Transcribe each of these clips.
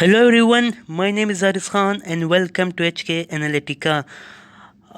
Hello everyone, my name is Aris Khan and welcome to HK Analytica.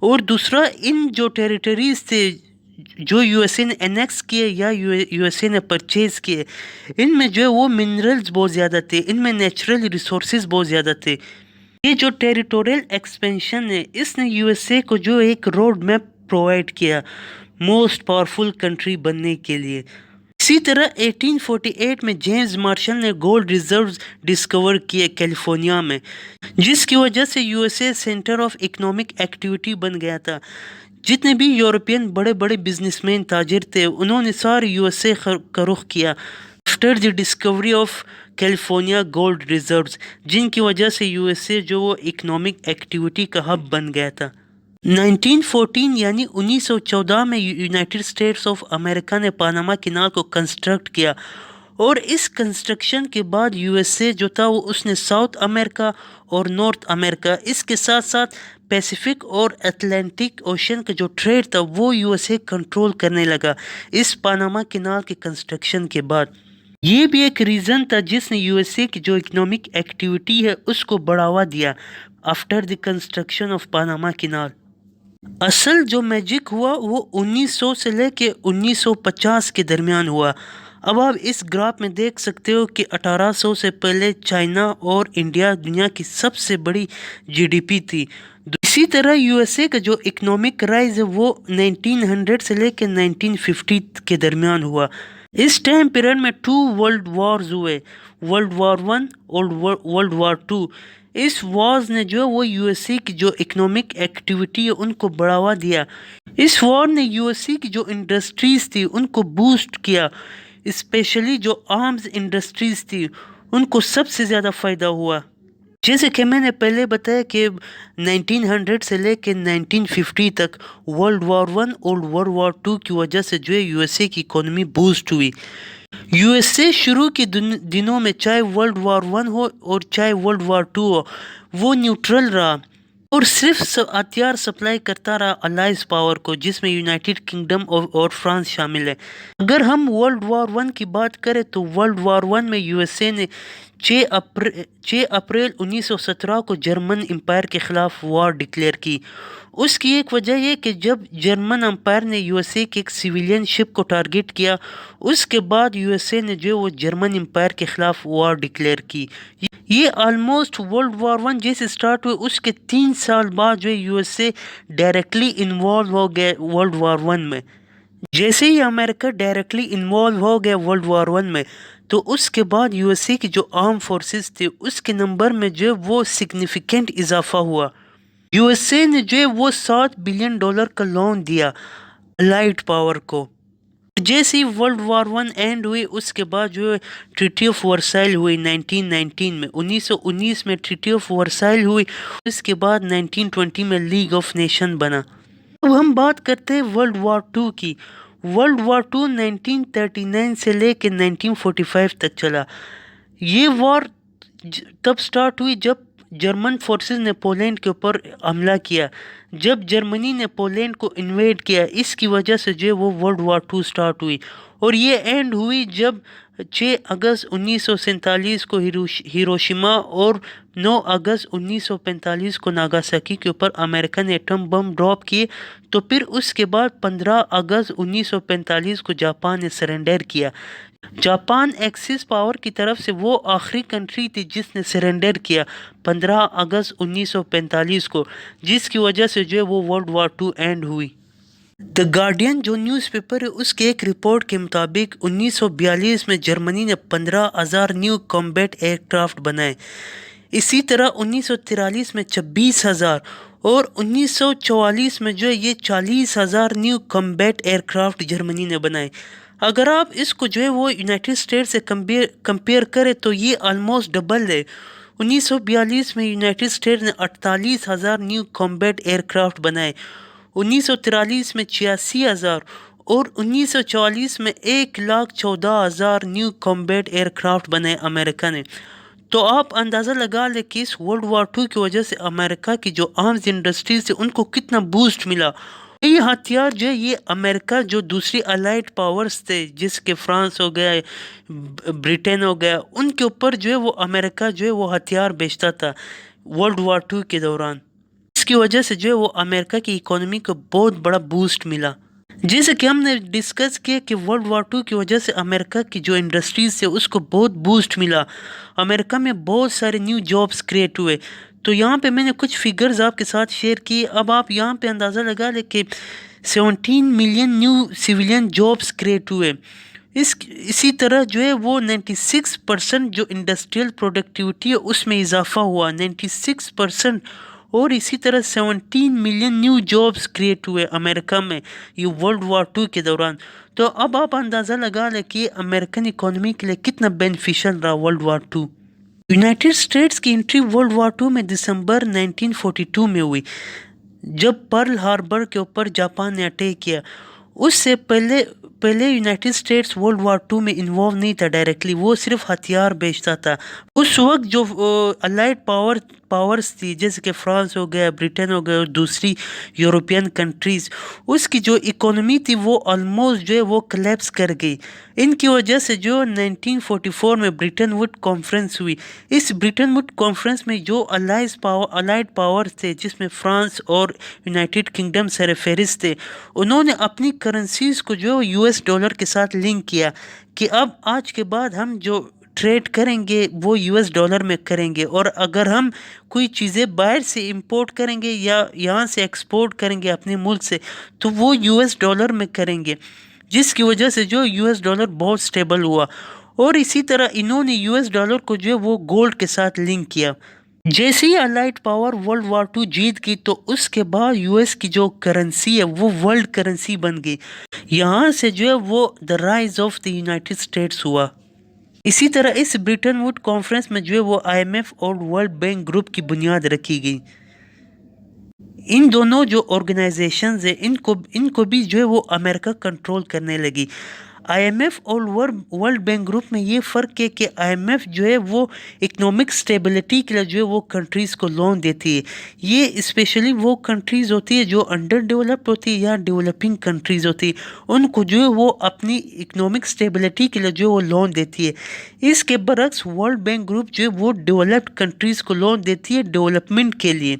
اور دوسرا ان جو territories تھے جو یو ایس اے نے انیکس کیے یا یو ایس اے نے پرچیز کیے، ان میں جو ہے وہ منرلز بہت زیادہ تھے، ان میں نیچرل ریسورسز بہت زیادہ تھے۔ یہ جو ٹیریٹوریل ایکسپینشن ہے اس نے یو ایس اے کو جو ایک روڈ میپ پرووائڈ کیا موسٹ پاورفل کنٹری بننے کے لیے۔ اسی طرح 1848 میں جیمز مارشل نے گولڈ ریزروز ڈسکور کیے کیلیفورنیا میں، جس کی وجہ سے U S A center of economic activity بن گیا تھا۔ جتنے بھی یورپین بڑے بڑے بزنس مین تاجر تھے انہوں نے سارے یو ایس اے کا رخ کیا after the discovery of California gold reserves, جن کی وجہ سے یو ایس اے جو وہ اکنامک ایکٹیویٹی کا ہب بن گیا تھا۔ 1914 یعنی 1914 میں یونائٹڈ اسٹیٹس آف امریکہ نے پاناما کینال کو کنسٹرکٹ کیا، اور اس کنسٹرکشن کے بعد یو ایس اے جو تھا وہ اس نے ساؤتھ امریکہ اور نارتھ امریکہ، اس کے ساتھ ساتھ پیسیفک اور اٹلانٹک اوشن کا جو ٹریڈ تھا وہ یو ایس اے کنٹرول کرنے لگا اس پاناما کینال کے کنسٹرکشن کے بعد۔ یہ بھی ایک ریزن تھا جس نے یو ایس اے کی جو اکنامک ایکٹیویٹی ہے اس کو بڑھاوا دیا after the construction of Panama canal. اصل جو میجک ہوا وہ 1900 سے لے کے 1950 کے درمیان ہوا۔ اب آپ اس گراف میں دیکھ سکتے ہو کہ 1800 سے پہلے چائنا اور انڈیا دنیا کی سب سے بڑی جی ڈی پی تھی۔ اسی طرح یو ایس اے کا جو اکنامک رائز ہے وہ 1900 سے لے کے 1950 کے درمیان ہوا۔ اس ٹائم پیریڈ میں 2 ورلڈ وارز ہوئے، ورلڈ وار 1 اور ورلڈ وار 2۔ اس وارز نے جو وہ یو ایس اے کی جو اکنامک ایکٹیویٹی ہے ان کو بڑھاوا دیا۔ اس وار نے یو ایس اے کی جو انڈسٹریز تھی ان کو بوسٹ کیا، اسپیشلی جو آرمز انڈسٹریز تھی ان کو سب سے زیادہ فائدہ ہوا۔ جیسے کہ میں نے پہلے بتایا کہ 1900 سے لے کے 1950 تک ورلڈ وار 1 اور ورلڈ وار 2 کی وجہ سے جو ہے یو ایس اے کی اکانومی بوسٹ ہوئی۔ یو ایس اے شروع کے دنوں میں چاہے ورلڈ وار 1 ہو اور چاہے ورلڈ وار 2 ہو وہ نیوٹرل رہا اور صرف ہتھیار سپلائی کرتا رہا الائز پاور کو، جس میں یونائٹڈ کنگڈم اور فرانس شامل ہے۔ اگر ہم ورلڈ وار 1 کی بات کریں تو ورلڈ وار 1 میں یو ایس اے نے 6 اپریل 1917 کو جرمن امپائر کے خلاف وار ڈکلیئر کی۔ اس کی ایک وجہ یہ کہ جب جرمن امپائر نے یو ایس اے کی ایک سویلین شپ کو ٹارگٹ کیا اس کے بعد یو ایس اے نے جو وہ جرمن امپائر کے خلاف وار ڈکلیئر کی۔ یہ آلموسٹ ورلڈ وار 1 جیسے سٹارٹ ہوئے اس کے 3 سال بعد جو U S A directly involve ہو گیا ورلڈ وار 1 میں۔ جیسے ہی امریکہ ڈائریکٹلی انوالو ہو گیا ورلڈ وار 1 میں تو اس کے بعد یو ایس اے کی جو آرم فورسز تھے اس کے نمبر میں جو وہ سگنیفیکنٹ اضافہ ہوا۔ یو ایس اے نے جو وہ $7 بلین کا لون دیا الائٹ پاور کو۔ جیسے ہی ورلڈ وار 1 اینڈ ہوئی اس کے بعد جو ہے ٹریٹی آف ورسائل ہوئی 1919 میں، 1919 میں ٹریٹی آف ورسائل ہوئی، اس کے بعد 1920 میں لیگ آف نیشن بنا۔ اب ہم بات کرتے ہیں ورلڈ وار 2 کی۔ ورلڈ وار 2 1939 سے لے کے 1945 تک چلا۔ یہ وار تب سٹارٹ ہوئی جب جرمن فورسز نے پولینڈ کے اوپر حملہ کیا، جب جرمنی نے پولینڈ کو انویڈ کیا، اس کی وجہ سے جو وہ ورلڈ وار 2 سٹارٹ ہوئی، اور یہ اینڈ ہوئی جب 6 اگست 1947 کو ہیروشیما اور 9 اگست 1945 کو ناگاساکی کے اوپر امریکہ نے ایٹم بم ڈراپ کیے، تو پھر اس کے بعد 15 اگست 1945 کو جاپان نے سرنڈر کیا۔ جاپان ایکسس پاور کی طرف سے وہ آخری کنٹری تھی جس نے سرنڈر کیا 15 اگست 1945 کو، جس کی وجہ سے جو وہ ورلڈ وار 2 اینڈ ہوئی۔ دی گارڈین جو نیوز پیپر ہے اس کے ایک رپورٹ کے مطابق 1942 میں جرمنی نے 15,000 نیو کمبیٹ ایئر کرافٹ بنائے، اسی طرح 1943 میں 26,000 اور 1944 میں جو یہ 40,000 new combat aircraft Germany نے بنائے۔ اگر آپ اس کو جو ہے وہ یونائٹڈ اسٹیٹ سے کمپیئر کریں تو یہ آلموسٹ ڈبل ہے۔ 1942 میں یونائٹڈ اسٹیٹ نے 48,000 نیو کمبیٹ ایئر کرافٹ بنائے، 1943 میں 86,000 اور 1944 میں 1,14,000 نیو کمبیٹ ایئر کرافٹ بنائے امریکہ نے۔ تو آپ اندازہ لگا لیں کہ اس ورلڈ وار 2 کی وجہ سے امریکہ کی جو آرمز انڈسٹریز تھی ان کو کتنا بوسٹ ملا۔ یہ ہتھیار جو ہے یہ امریکہ جو دوسری الائٹ پاورز تھے جس کے فرانس ہو گیا، برٹن ہو گیا، ان کے اوپر جو ہے وہ امریکہ جو ہے وہ ہتھیار بیچتا تھا ورلڈ وار 2 کے دوران۔ جس کی وجہ سے جو ہے وہ امریکہ کی اکانومی کو بہت بڑا بوسٹ ملا. جیسے کہ ہم نے ڈسکس کیا کہ ورلڈ وار ٹو کی وجہ سے امریکہ کی جو انڈسٹریز سے اس کو بہت بوسٹ ملا. امریکہ میں بہت سارے نیو جابس کریٹ ہوئے. تو یہاں پہ میں نے کچھ فگرز آپ کے ساتھ شیئر کیے. اب آپ یہاں پہ اندازہ لگا لیں کہ 17 million new civilian jobs create ہوئے. اسی طرح جو ہے وہ 96% جو انڈسٹریل پروڈکٹیوٹی ہے اس میں اضافہ ہوا 96%. اور اسی طرح 17 ملین نیو جابس کریٹ ہوئے امریکہ میں یہ ورلڈ وار ٹو کے دوران. تو اب آپ اندازہ لگا لیں کہ امریکن اکانومی کے لیے کتنا بینیفیشل رہا world war two. United States کی انٹری ورلڈ وار ٹو میں دسمبر 1942 میں ہوئی جب پرل ہاربر کے اوپر جاپان نے اٹیک کیا. اس سے پہلے United States world war two میں انوالو نہیں تھا ڈائریکٹلی، وہ صرف ہتھیار بیچتا تھا. اس وقت جو الائڈ پاورز تھی جیسے کہ فرانس ہو گیا، برٹن ہو گیا اور دوسری یورپین کنٹریز، اس کی جو اکانومی تھی وہ آلموسٹ جو ہے وہ کلیپس کر گئی. ان کی وجہ سے جو 1944 میں برٹن ووڈ کانفرنس ہوئی. اس برٹن ووڈ کانفرنس میں جو الائڈ پاور تھے جس میں فرانس اور یونائٹڈ کنگڈم سر فہرست تھے، انہوں نے اپنی کرنسیز کو جو US ڈالر کے ساتھ لنک کیا کہ اب آج کے بعد ہم جو ٹریڈ کریں گے وہ US ڈالر میں کریں گے، اور اگر ہم کوئی چیزیں باہر سے امپورٹ کریں گے یا یہاں سے ایکسپورٹ کریں گے اپنے ملک سے تو وہ US ڈالر میں کریں گے، جس کی وجہ سے جو US ڈالر بہت سٹیبل ہوا. اور اسی طرح انہوں نے US ڈالر کو جو ہے وہ گولڈ کے ساتھ لنک کیا. جیسے ہی allied power world war two جیت گئی تو اس کے بعد US کی جو کرنسی ہے وہ ورلڈ کرنسی بن گئی. یہاں سے جو ہے وہ the rise of the United States ہوا. اسی طرح اس برٹن ووڈ کانفرنس میں جو ہے وہ IMF اور ورلڈ بینک گروپ کی بنیاد رکھی گئی. ان دونوں جو آرگنائزیشنز ہیں ان کو بھی جو ہے وہ امریکہ کنٹرول کرنے لگی. IMF اور ورلڈ بینک گروپ میں یہ فرق ہے کہ IMF جو ہے وہ اکنامک سٹیبلٹی کے لیے جو ہے وہ کنٹریز کو لون دیتی ہے. یہ اسپیشلی وہ کنٹریز ہوتی ہے جو انڈر ڈیولپڈ ہوتی ہے یا ڈیولپنگ کنٹریز ہوتی ہے، ان کو جو ہے وہ اپنی اکنامک سٹیبلٹی کے لیے جو ہے وہ لون دیتی ہے. اس کے برعکس ورلڈ بینک گروپ جو ہے وہ ڈیولپڈ کنٹریز کو لون دیتی ہے ڈیولپمنٹ کے لیے.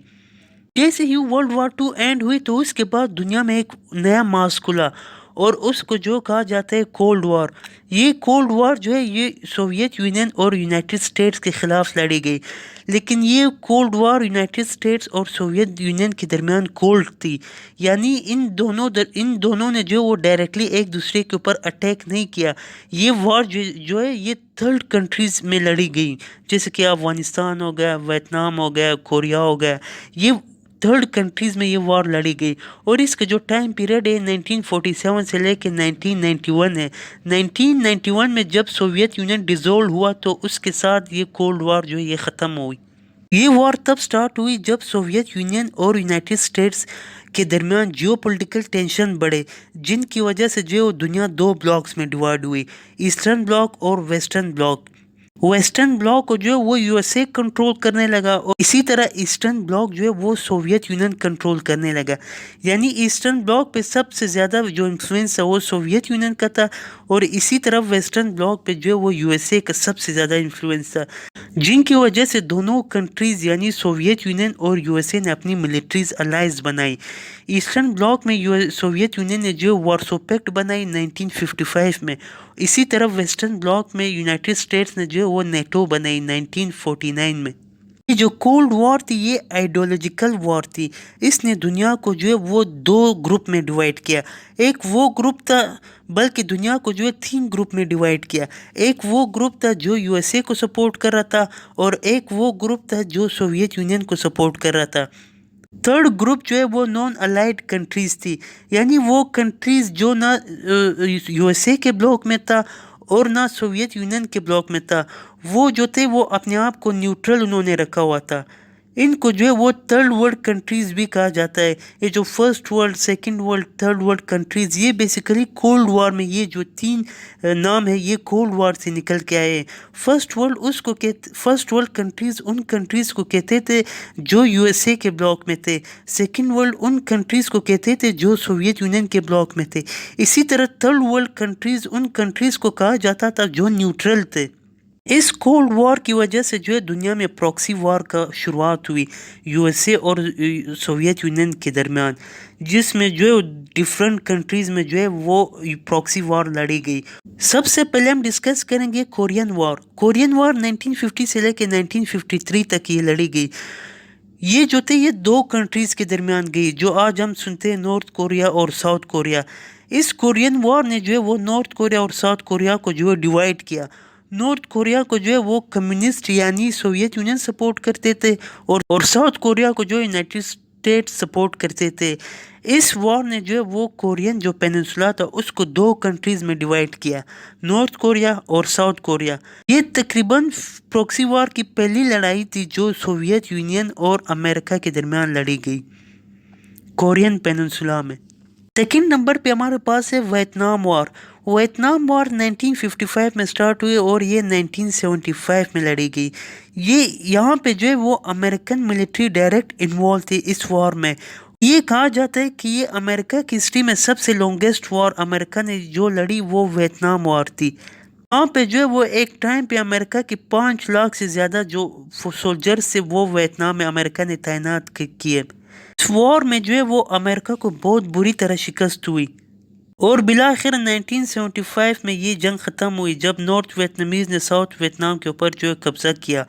جیسے ہی ورلڈ وار ٹو اینڈ ہوئی تو اس کے بعد دنیا میں ایک نیا ماس کھلا اور اس کو جو کہا جاتا ہے کولڈ وار. یہ کولڈ وار جو ہے یہ سوویت یونین اور یونائٹڈ اسٹیٹس کے خلاف لڑی گئی، لیکن یہ کولڈ وار یونائٹڈ اسٹیٹس اور سوویت یونین کے درمیان کولڈ تھی. یعنی ان دونوں نے جو وہ ڈائریکٹلی ایک دوسرے کے اوپر اٹیک نہیں کیا. یہ وار جو ہے یہ تھرڈ کنٹریز میں لڑی گئی، جیسے کہ افغانستان ہو گیا، ویتنام ہو گیا، کوریا ہو گیا، یہ تھرڈ کنٹریز میں یہ وار لڑی گئی. اور اس کا جو ٹائم پیریڈ ہے 1947 سے لے کے 1991 ہے. 1991 میں جب سوویت یونین ڈیزولو ہوا تو اس کے ساتھ یہ کولڈ وار جو ہے یہ ختم ہوئی. یہ وار تب سٹارٹ ہوئی جب سوویت یونین اور یونائٹڈ اسٹیٹس کے درمیان جیو پولیٹیکل ٹینشن بڑھے، جن کی وجہ سے جو دنیا دو بلاکس میں ڈیوائڈ ہوئی، ایسٹرن بلاک اور ویسٹرن بلاک. ویسٹرن بلاک کو جو ہے وہ USA کنٹرول کرنے لگا اور اسی طرح ایسٹرن بلاک جو ہے وہ سوویت یونین کنٹرول کرنے لگا. یعنی ایسٹرن بلاک پہ سب سے زیادہ جو انفلوئنس ہے وہ سوویت یونین کا تھا، اور اسی طرح ویسٹرن بلاک پہ جو ہے وہ USA کا سب سے زیادہ انفلوئنس تھا، جن کی وجہ سے دونوں کنٹریز یعنی سوویت یونین اور USA نے اپنی ملٹریز الائز بنائی. ایسٹرن بلاک میں سوویت یونین نے جو وارسو پیکٹ بنائی 1955 میں. اسی طرح ویسٹرن بلاک میں یونائٹڈ اسٹیٹس نے جو وہ نیٹو بنائی 1949 میں. یہ جو کولڈ وار تھی یہ آئیڈیولوجیکل وار تھی. اس نے دنیا کو جو ہے وہ دو گروپ میں ڈیوائڈ کیا. ایک وہ گروپ تھا، بلکہ دنیا کو جو ہے 3 گروپ میں ڈیوائڈ کیا. ایک وہ گروپ تھا جو USA کو سپورٹ کر رہا تھا، اور ایک وہ گروپ تھا جو سوویت یونین کو سپورٹ کر رہا تھا. تھرڈ گروپ جو ہے وہ نان الائڈ کنٹریز تھی، یعنی وہ کنٹریز جو نہ USA کے بلاک میں تھا اور نہ سوویت یونین کے بلاک میں تھا. وہ جو تھے وہ اپنے آپ کو نیوٹرل انہوں نے رکھا ہوا تھا. ان کو جو ہے وہ تھرڈ ورلڈ کنٹریز بھی کہا جاتا ہے. یہ جو first world, second world, third world countries یہ بیسیکلی کولڈ وار میں یہ جو 3 نام ہے یہ کولڈ وار سے نکل کے آئے ہیں. فرسٹ ورلڈ کنٹریز ان کنٹریز کو کہتے تھے جو USA کے بلاک میں تھے. سیکنڈ ورلڈ ان کنٹریز کو کہتے تھے جو سوویت یونین کے بلاک میں تھے. اسی طرح تھرڈ ورلڈ کنٹریز ان کنٹریز کو کہا جاتا تھا جو نیوٹرل تھے. اس کولڈ وار کی وجہ سے جو ہے دنیا میں پراکسی وار کا شروعات ہوئی یو ایس اے اور سوویت یونین کے درمیان، جس میں جو ہے ڈفرینٹ کنٹریز میں جو ہے وہ پراکسی وار لڑی گئی۔ سب سے پہلے ہم ڈسکس کریں گے کورین وار۔ کورین وار 1950 سے لے کے 1953 تک یہ لڑی گئی۔ یہ جو تھے یہ دو کنٹریز کے درمیان گئی، جو آج ہم سنتے ہیں نارتھ کوریا اور ساؤتھ کوریا۔ اس کورین وار نے جو ہے وہ نارتھ کوریا اور ساؤتھ کوریا کو جو ہے ڈیوائیڈ کیا۔ نارتھ کوریا کو جو ہے وہ کمیونسٹ یعنی سوویت یونین سپورٹ کرتے تھے، اور ساؤتھ کوریا کو جو یونائٹڈ اسٹیٹ سپورٹ کرتے تھے۔ اس وار نے جو ہے وہ کورین جو پیننسولا تھا اس کو دو کنٹریز میں ڈیوائیڈ کیا، نارتھ کوریا اور ساؤتھ کوریا۔ یہ تقریباً پروکسی وار کی پہلی لڑائی تھی جو سوویت یونین اور امریکہ کے درمیان لڑی گئی کورین پیننسولا میں۔ سیکنڈ نمبر پہ ہمارے پاس ہے ویتنام وار۔ ویتنام وار 1955 میں سٹارٹ ہوئی اور یہ 1975 میں لڑی گئی۔ یہاں پہ جو ہے وہ امریکن ملٹری ڈائریکٹ انوالو تھی اس وار میں۔ یہ کہا جاتا ہے کہ یہ امریکہ کی ہسٹری میں سب سے لانگیسٹ وار امریکہ نے جو لڑی وہ ویتنام وار تھی۔ وہاں پہ جو ہے وہ ایک ٹائم پہ امریکہ کے 5 لاکھ سے زیادہ جو سولجرز سے وہ ویتنام میں امریکہ نے تعینات کیے۔ اس وار میں جو ہے وہ امریکہ کو بہت بری طرح شکست ہوئی، اور بالآخر 1975 میں یہ جنگ ختم ہوئی جب نارتھ ویتنامیز نے ساؤتھ ویتنام کے اوپر جو ہے قبضہ کیا۔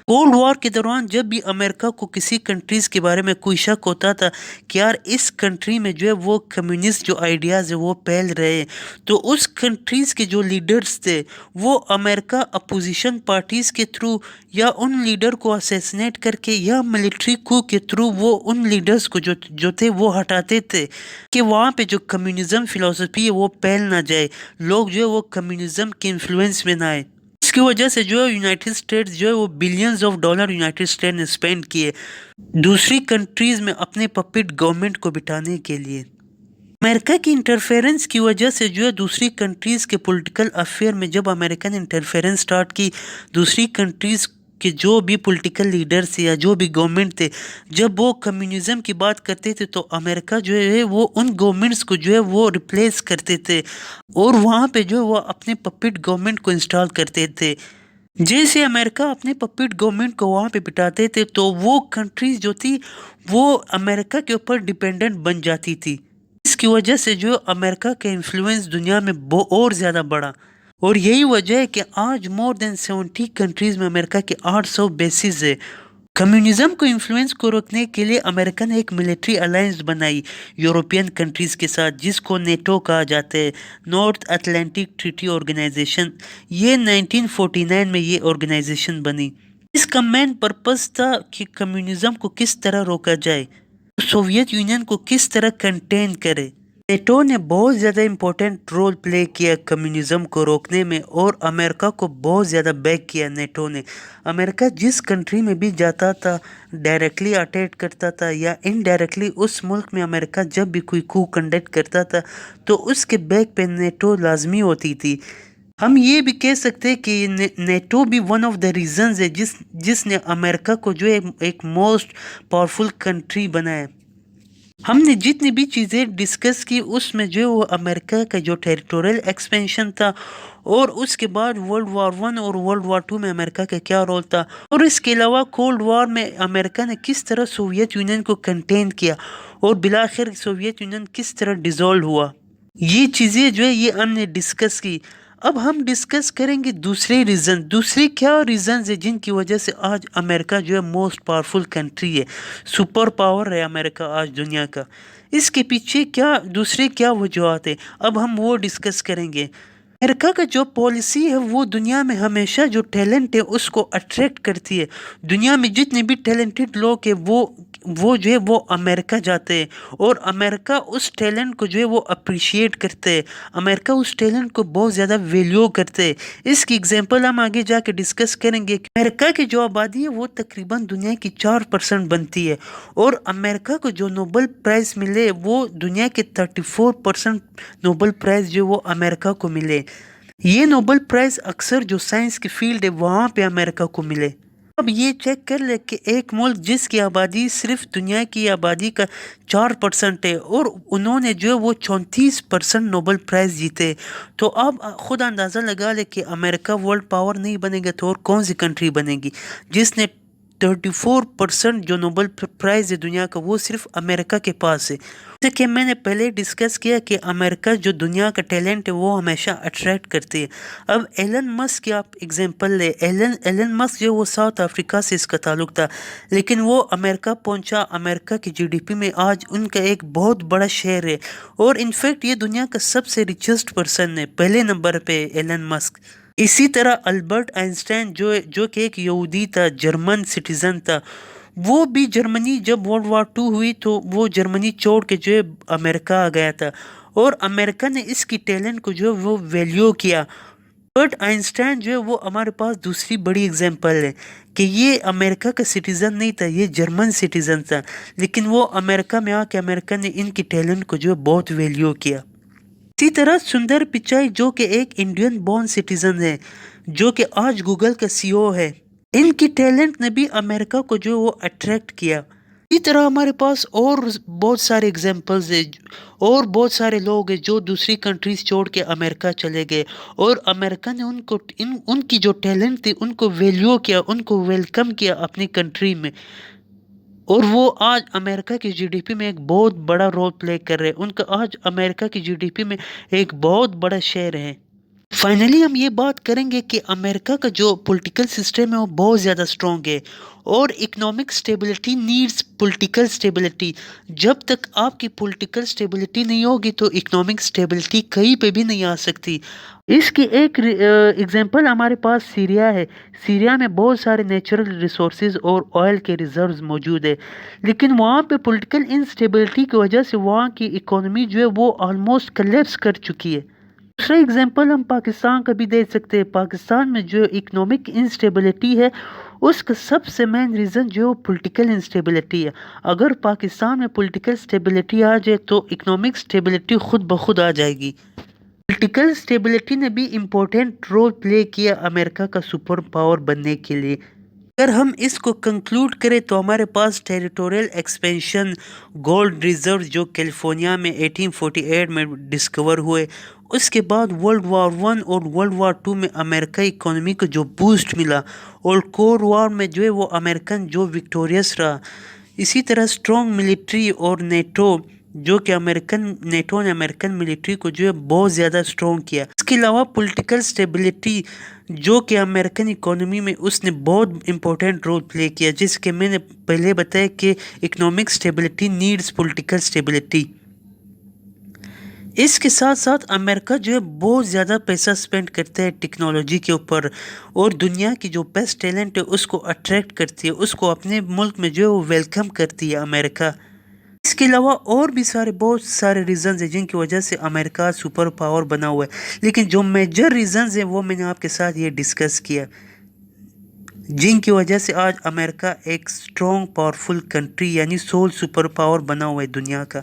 کولڈ وار کے دوران جب بھی امریکہ کو کسی کنٹریز کے بارے میں کوئی شک ہوتا تھا کہ یار اس کنٹری میں جو ہے وہ کمیونسٹ جو آئیڈیاز ہیں وہ پھیل رہے ہیں، تو اس کنٹریز کے جو لیڈرز تھے وہ امریکہ اپوزیشن پارٹیز کے تھرو یا ان لیڈر کو اسیسنیٹ کر کے یا ملٹری کو کے تھرو وہ ان لیڈرز کو جو تھے وہ ہٹاتے تھے کہ وہاں پہ جو کمیونزم فلسفی ہے وہ پھیل نہ جائے، لوگ جو ہے وہ کمیونزم کے انفلوئنس میں نہ آئے۔ اس کی وجہ سے جو ہے یونائٹڈ اسٹیٹس جو ہے وہ billions of dollar United States نے اسپینڈ کیے دوسری کنٹریز میں اپنے پپٹ گورنمنٹ کو بٹھانے کے لیے۔ امریکہ کی انٹرفیرنس کی وجہ سے جو ہے دوسری کنٹریز کے پولیٹیکل افیئر میں جب امریکہ نے انٹرفیرنس سٹارٹ کی، دوسری کنٹریز کے جو بھی پولیٹیکل لیڈرز تھے یا جو بھی گورنمنٹ تھے، جب وہ کمیونزم کی بات کرتے تھے تو امریکہ جو ہے وہ ان گورنمنٹس کو جو ہے وہ ریپلیس کرتے تھے، اور وہاں پہ جو ہے وہ اپنے پپٹ گورنمنٹ کو انسٹال کرتے تھے۔ جیسے امریکہ اپنے پپٹ گورنمنٹ کو وہاں پہ بٹاتے تھے تو وہ کنٹریز جو تھی وہ امریکہ کے اوپر ڈیپینڈنٹ بن جاتی تھی۔ اس کی وجہ سے جو امریکہ کا انفلوئنس دنیا میں اور زیادہ بڑھا، اور یہی وجہ ہے کہ آج مور دین 70 کنٹریز میں امریکہ کے 800 بیسز ہے۔ کمیونزم کو انفلوئنس کو روکنے کے لیے امریکہ نے ایک ملٹری الائنس بنائی یورپین کنٹریز کے ساتھ جس کو نیٹو کہا جاتا ہے، نارتھ اٹلانٹک ٹریٹی آرگنائزیشن۔ یہ 1949 میں یہ آرگنائزیشن بنی۔ اس کا مین پرپس تھا کہ کمیونزم کو کس طرح روکا جائے، سوویت یونین کو کس طرح کنٹین کرے۔ نیٹو نے بہت زیادہ امپورٹنٹ رول پلے کیا کمیونزم کو روکنے میں، اور امریکہ کو بہت زیادہ بیک کیا نیٹو نے۔ امریکہ جس کنٹری میں بھی جاتا تھا ڈائریکٹلی اٹیک کرتا تھا یا انڈائریکٹلی اس ملک میں امریکہ جب بھی کوئی کو کنڈکٹ کرتا تھا تو اس کے بیک پہ نیٹو لازمی ہوتی تھی۔ ہم یہ بھی کہہ سکتے کہ نیٹو بھی ون آف دا ریزنز ہے جس نے امریکہ کو جو ایک موسٹ پاورفل کنٹری بنایا۔ ہم نے جتنی بھی چیزیں ڈسکس کی اس میں جو وہ امریکہ کا جو ٹیریٹوریل ایکسپینشن تھا، اور اس کے بعد ورلڈ وار 1 اور ورلڈ وار 2 میں امریکہ کا کیا رول تھا، اور اس کے علاوہ کولڈ وار میں امریکہ نے کس طرح سوویت یونین کو کنٹین کیا، اور بالآخر سوویت یونین کس طرح ڈیزولو ہوا، یہ چیزیں جو ہے یہ ہم نے ڈسکس کی۔ اب ہم ڈسکس کریں گے دوسرے کیا ریزنز ہیں جن کی وجہ سے آج امریکہ جو ہے موسٹ پاورفل کنٹری ہے، سپر پاور ہے امریکہ آج دنیا کا۔ اس کے پیچھے دوسرے کیا وجوہات ہیں، اب ہم وہ ڈسکس کریں گے۔ امریکہ کا جو پالیسی ہے وہ دنیا میں ہمیشہ جو ٹیلنٹ ہے اس کو اٹریکٹ کرتی ہے۔ دنیا میں جتنے بھی ٹیلنٹڈ لوگ ہیں وہ جو ہے وہ امریکہ جاتے ہیں، اور امریکہ اس ٹیلنٹ کو جو ہے وہ اپریشیٹ کرتے ہیں، امریکہ اس ٹیلنٹ کو بہت زیادہ ویلیو کرتے ہیں۔ اس کی اگزامپل ہم آگے جا کے ڈسکس کریں گے کہ امریکہ کی جو آبادی ہے وہ تقریباً دنیا کی 4% بنتی ہے، اور امریکہ کو جو نوبل پرائز ملے وہ دنیا کے 34% نوبل پرائز جو وہ امریکہ کو ملے۔ یہ نوبل پرائز اکثر جو سائنس کی فیلڈ ہے وہاں پہ امریکہ کو ملے۔ اب یہ چیک کر لے کہ ایک ملک جس کی آبادی صرف دنیا کی آبادی کا 4% ہے اور انہوں نے جو ہے وہ 34% نوبل پرائز جیتے، تو اب خود اندازہ لگا لے کہ امریکہ ورلڈ پاور نہیں بنے گا تو اور کون سی کنٹری بنے گی جس نے 34% جو نوبل پرائز ہے دنیا کا وہ صرف امریکہ کے پاس ہے۔ جیسے کہ میں نے پہلے ڈسکس کیا کہ امریکہ جو دنیا کا ٹیلنٹ ہے وہ ہمیشہ اٹریکٹ کرتی ہے۔ اب ایلن مسک کی آپ اگزامپل لیں، ایلن مسک جو وہ ساؤتھ افریقہ سے اس کا تعلق تھا، لیکن وہ امریکہ پہنچا، امریکہ کی جی ڈی پی میں آج ان کا ایک بہت بڑا شیئر ہے، اور انفیکٹ یہ دنیا کا سب سے ریچسٹ پرسن ہے، پہلے نمبر پہ ایلن مسک۔ اسی طرح البرٹ آئنسٹائن جو کہ ایک یہودی تھا، جرمن سٹیزن تھا، وہ بھی جرمنی جب ورلڈ وار 2 ہوئی تو وہ جرمنی چھوڑ کے جو ہے امریکہ آ گیا تھا، اور امریکہ نے اس کی ٹیلنٹ کو جو ہے وہ ویلیو کیا۔ بٹ آئنسٹائن جو ہے وہ ہمارے پاس دوسری بڑی اگزامپل ہے کہ یہ امریکہ کا سٹیزن نہیں تھا، یہ جرمن سٹیزن تھا، لیکن وہ امریکہ میں آ کے امریکہ نے ان کی ٹیلنٹ کو جو ہے بہت ویلیو کیا۔ اسی طرح سندر پچائی جو کہ ایک انڈین بورن سٹیزن ہے، جو کہ آج گوگل کا سی او ہے، ان کی ٹیلنٹ نے بھی امریکہ کو جو وہ اٹریکٹ کیا۔ اسی طرح ہمارے پاس اور بہت سارے اگزامپلز ہیں، اور بہت سارے لوگ ہیں جو دوسری کنٹریز چھوڑ کے امریکہ چلے گئے، اور امریکہ نے ان کی جو ٹیلنٹ تھی ان کو ویلیو کیا، ان کو ویلکم کیا اپنی کنٹری میں، اور وہ آج امریکہ کی جی ڈی پی میں ایک بہت بڑا رول پلے کر رہے ہیں، ان کا آج امریکہ کی جی ڈی پی میں ایک بہت بڑا شیئر ہے۔ فائنلی ہم یہ بات کریں گے کہ امریکہ کا جو پولیٹیکل سسٹم ہے وہ بہت زیادہ سٹرونگ ہے، اور economic stability needs political stability. جب تک آپ کی پولیٹیکل سٹیبلٹی نہیں ہوگی تو اکنامک سٹیبلٹی کہیں پہ بھی نہیں آ سکتی۔ اس کی ایک اگزامپل ہمارے پاس سیریا ہے۔ سیریا میں بہت سارے نیچرل ریسورسز اور آئل کے ریزروز موجود ہے، لیکن وہاں پہ پولیٹیکل انسٹیبلٹی کی وجہ سے وہاں کی اکانومی جو ہے وہ آلموسٹ کلیپس کر چکی ہے۔ دوسرا اگزامپل ہم پاکستان کا بھی دے سکتے ہیں۔ پاکستان میں جو اکنامک انسٹیبلٹی ہے اس کا سب سے مین ریزن جو پولیٹیکل انسٹیبلٹی ہے۔ اگر پاکستان میں پولیٹیکل اسٹیبلٹی آ جائے تو اکنامک اسٹیبلٹی خود بخود آ جائے گی۔ پولیٹیکل اسٹیبلٹی نے بھی امپورٹنٹ رول پلے کیا امریکہ کا سپر پاور بننے کے لیے۔ اگر ہم اس کو کنکلوڈ کریں تو ہمارے پاس ٹیریٹوریل ایکسپینشن، گولڈ ریزرو جو کیلیفورنیا میں 1848 میں ڈسکور ہوئے، اس کے بعد ورلڈ وار 1 اور ورلڈ وار 2 میں امریکہ اکانومی کو جو بوسٹ ملا، اور کور وار میں جو ہے وہ امریکن جو وکٹوریس رہا۔ اسی طرح اسٹرانگ ملٹری اور نیٹو جو کہ نیٹو نے امریکن ملٹری کو جو ہے بہت زیادہ اسٹرانگ کیا۔ اس کے علاوہ پولیٹیکل سٹیبلٹی جو کہ امریکن اکانومی میں اس نے بہت امپورٹنٹ رول پلے کیا، جس کے میں نے پہلے بتایا کہ economic stability needs political stability. اس کے ساتھ ساتھ امریکہ جو ہے بہت زیادہ پیسہ سپینڈ کرتا ہے ٹیکنالوجی کے اوپر، اور دنیا کی جو بیسٹ ٹیلنٹ ہے اس کو اٹریکٹ کرتی ہے، اس کو اپنے ملک میں جو ہے وہ ویلکم کرتی ہے امریکہ۔ اس کے علاوہ اور بھی بہت سارے ریزنز ہیں جن کی وجہ سے امریکہ سپر پاور بنا ہوا ہے، لیکن جو میجر ریزنز ہیں وہ میں نے آپ کے ساتھ یہ ڈسکس کیا، جن کی وجہ سے آج امریکہ ایک اسٹرانگ پاورفل کنٹری یعنی سول سپر پاور بنا ہوا ہے دنیا کا۔